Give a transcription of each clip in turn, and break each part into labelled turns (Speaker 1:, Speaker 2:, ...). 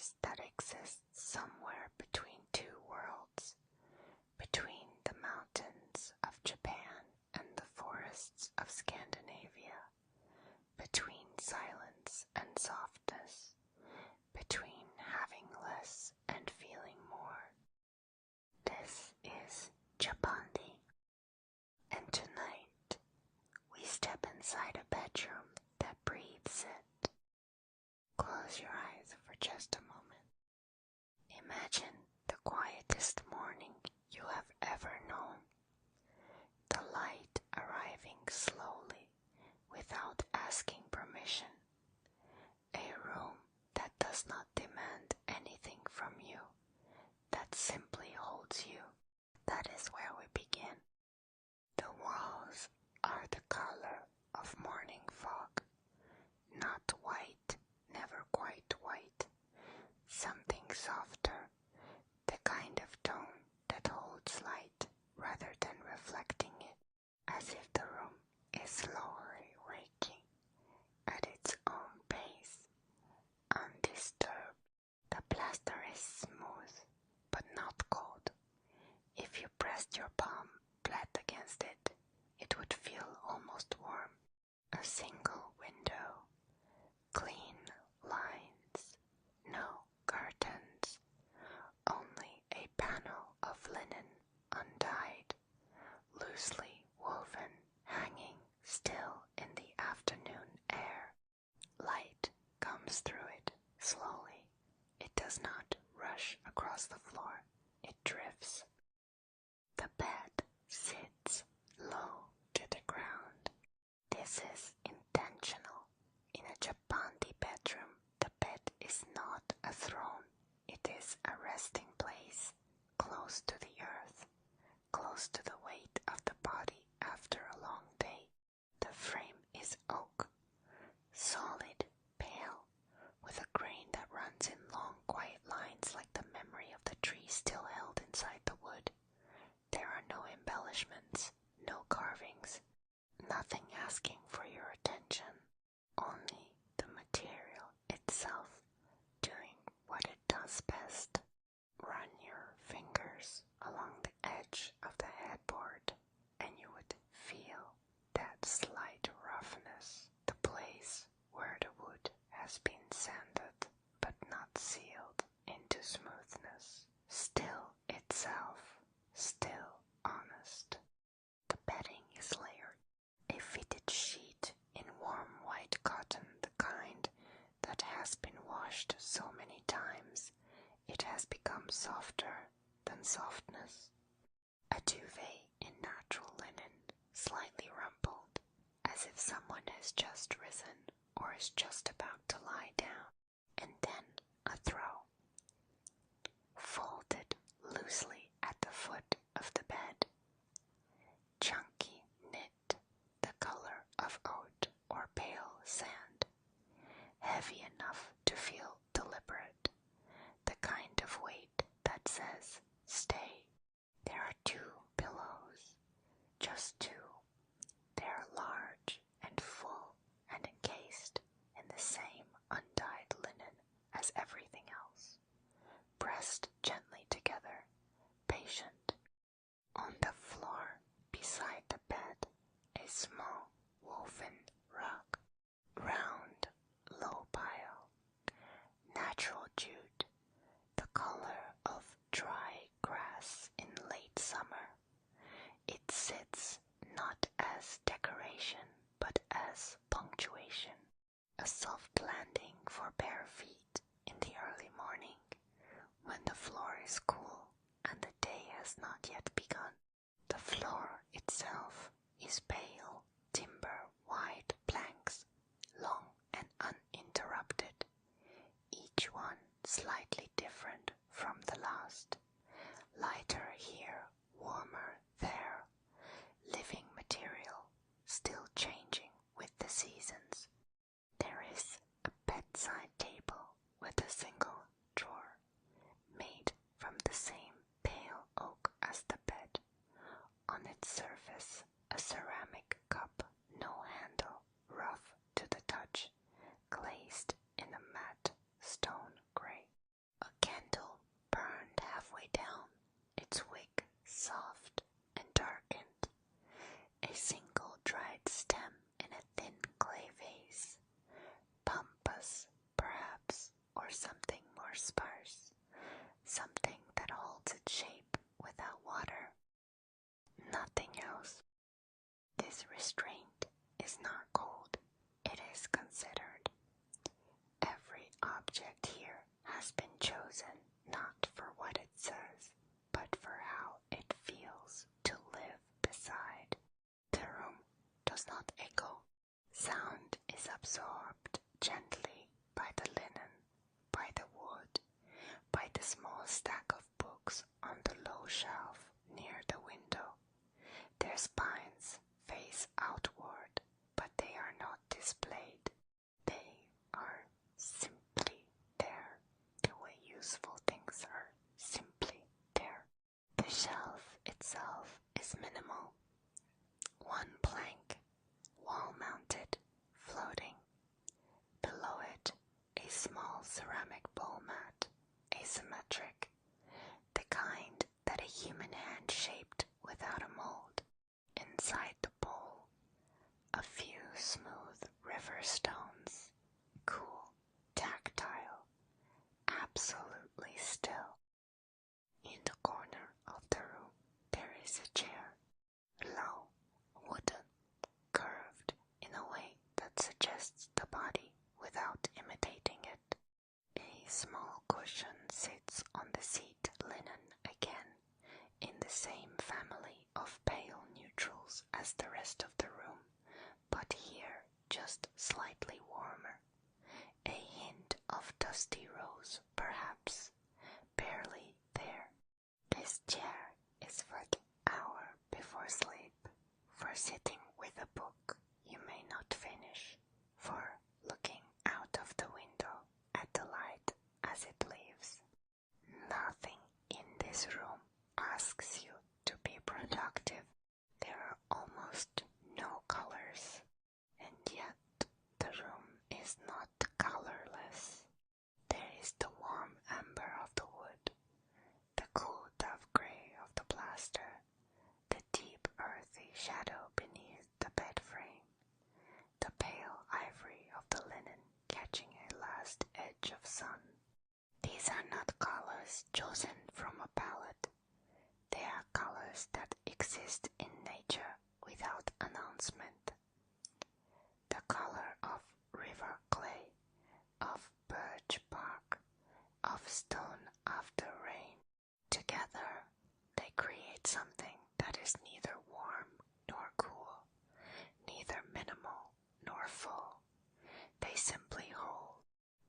Speaker 1: place that exists somewhere between two worlds, between the mountains of Japan and the forests of Scandinavia, between silence and softness, between having less and feeling more. This is Japandi, and tonight we step inside a bedroom that breathes it. Close your eyes for just a moment. Imagine the quietest morning you have ever known. The light arriving slowly without asking permission. A room that does not demand anything from you, that simply holds you. That is where we begin. The walls are the color of morning fog, not white, never quite white, something softer, the kind of tone that holds light rather than reflecting it, as if the room is slowly waking at its own pace, undisturbed. The plaster is smooth, but not cold. If you pressed your palm flat against it, it would feel almost warm. A single window, clean lines, no curtains, only a panel of linen undyed, loosely woven, hanging still in the afternoon air. Light comes through it slowly. It does not rush across the floor. It drifts. The bed sits low to the ground. This is intentional. In a Japandi bedroom, the bed is not a throne. It is a resting place, close to the earth, close to the weight of the body after a long day. The frame is oak, solid, pale, with a grain that runs in long, quiet lines like the memory of the tree still held inside the wood. There are no embellishments, no carvings, nothing asking for your attention, only the material itself doing what it does best. Run your fingers along the edge of the headboard and you would feel that slight roughness, the place where the wood has been sanded but not sealed into smoothness. Still itself, still honest. The bedding is layered, a fitted sheet in warm white cotton, the kind that has been washed so many times it has become softer than softness. A duvet in natural linen, slightly rumpled, as if someone has just risen or is just about to lie down, and then a throw, folded loosely at the foot of the bed. Chunky knit, the color of oat or pale sand, heavy enough to feel deliberate, the kind of weight that says, stay. There are two pillows, just two. They are large and full and encased in the same undyed linen as everything else, pressed gently together, patient. On the floor, beside the bed, a small woven rug, round, low pile, natural jute, the color of dry grass in late summer. It sits not as decoration, but as punctuation, a soft landing for bare feet in the early morning, when the floor is cool and the day has not yet begun. The floor itself is pale, timber white planks, long and uninterrupted, each one slightly different from the last, lighter here, warmer there, living material, still changing with the seasons. There is a bedside table with a single drawer, made from the same pale oak as the bed. On its surface, a ceramic cup, no handle, rough to the touch, glazed in a matte stone gray. object here has been chosen not for what it says, but for how it feels to live beside. The room does not echo. Sound is absorbed gently by the linen, by the wood, by the small stack of books on the low shelf near the window. Their spines face outward, but they are not displayed. They are simply there, the way useful things are simply there. The shelf itself is minimal. One plank, wall-mounted, floating. Below it, a small ceramic bowl mat, asymmetric, the kind that a human hand shaped without a mold. Inside the bowl, a few smooth river stones, cool, tactile, absolutely still. In the corner of the room, there is a chair, low, wooden, curved in a way that suggests the body without imitating it. A small cushion sits on the seat linen again, in the same family of pale neutrals as the rest of the room, but here just slightly warmer. A hint of dusty rose, perhaps, barely there. This chair is for the hour before sleep, for sitting with a book you may not finish, for looking out of the window at the light as it leaves. Nothing in this room asks you to be productive. There are almost no colors, and yet the room is not colorless. There is the warm amber of the wood, the cool dove gray of the plaster, the deep earthy shadow beneath the bed frame, the pale ivory of the linen catching a last edge of sun. These are not colors chosen from a palette. They are colors that exist in nature without announcement. The color of river clay, of birch bark, of stone after rain. Together, they create something that is neither warm nor cool, neither minimal nor full. They simply hold.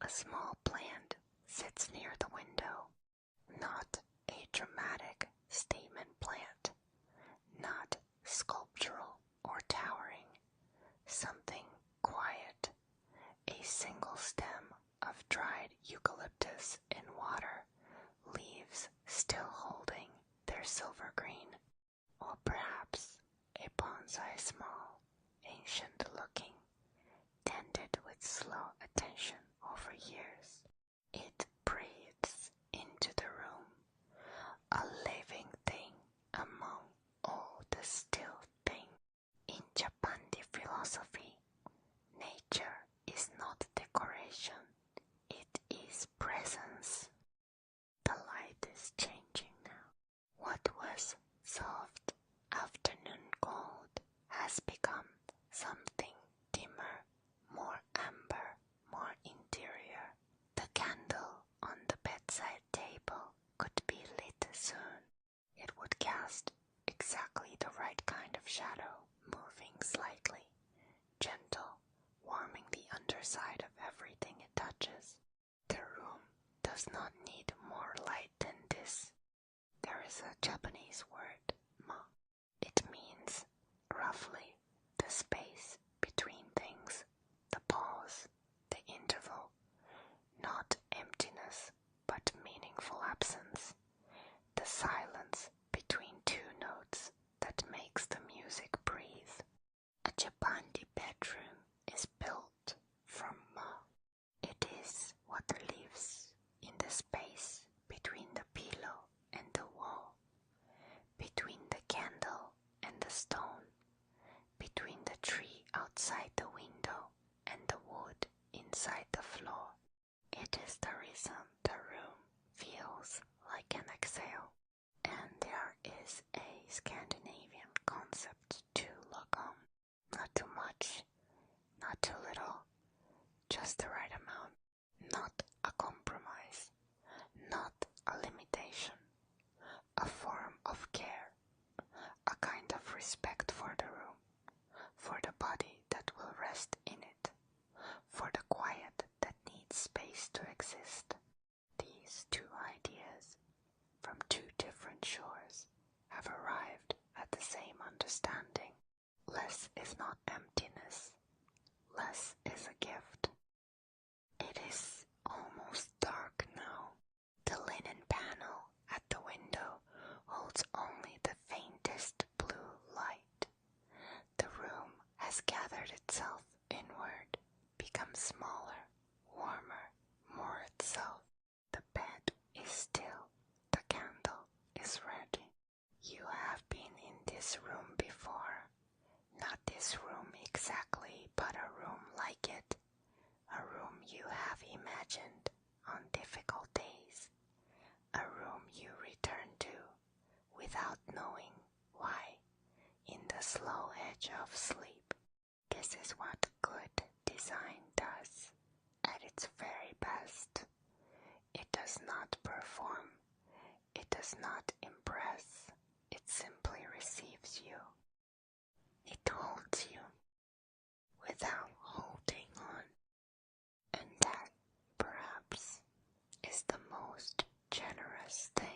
Speaker 1: A small plant sits near the window, not a dramatic statement plant, not sculptural or towering, something quiet, a single stem of dried eucalyptus in water, leaves still holding their silver green, or perhaps a bonsai small, ancient looking, tended with slow attention over years. It breathes into the room, a living thing among all the still thing. In Japandi philosophy, nature is not decoration, it is presence. The light is changing now. What was soft afternoon gold has become something dimmer, more amber, more interior. The candle on the bedside table could be lit soon. It would cast exactly the right kind of shadow, moving slightly, gentle, warming the underside of everything it touches. The room does not need more light than this. There is a Japanese word, ma. It means, roughly, the space between things, the pause, the interval, not emptiness, but meaningful absence, the silence between two notes that makes the music breathe. A Japandi bedroom is built from ma. It is what lives in the space between the pillow and the wall, between the candle and the stone, between the tree outside the window and the wood inside the floor. It is the reason the room feels like an exhale. And there is a Scandinavian concept to look on. Not too much, not too little, just the right amount. Not a exist. These two ideas from two different shores have arrived at the same understanding. Less is not emptiness. Less is a gift. It is almost dark now. The linen panel at the window holds only the faintest blue light. The room has gathered itself inward, become smaller, warmer, more itself. The bed is still. The candle is ready. You have been in this room before. Not this room exactly, but a room like it. A room you have imagined on difficult days. A room you return to without knowing why in the slow edge of sleep. This is what good design does at its very best. It does not perform. It does not impress. It simply receives you. It holds you without holding on. And that, perhaps, is the most generous thing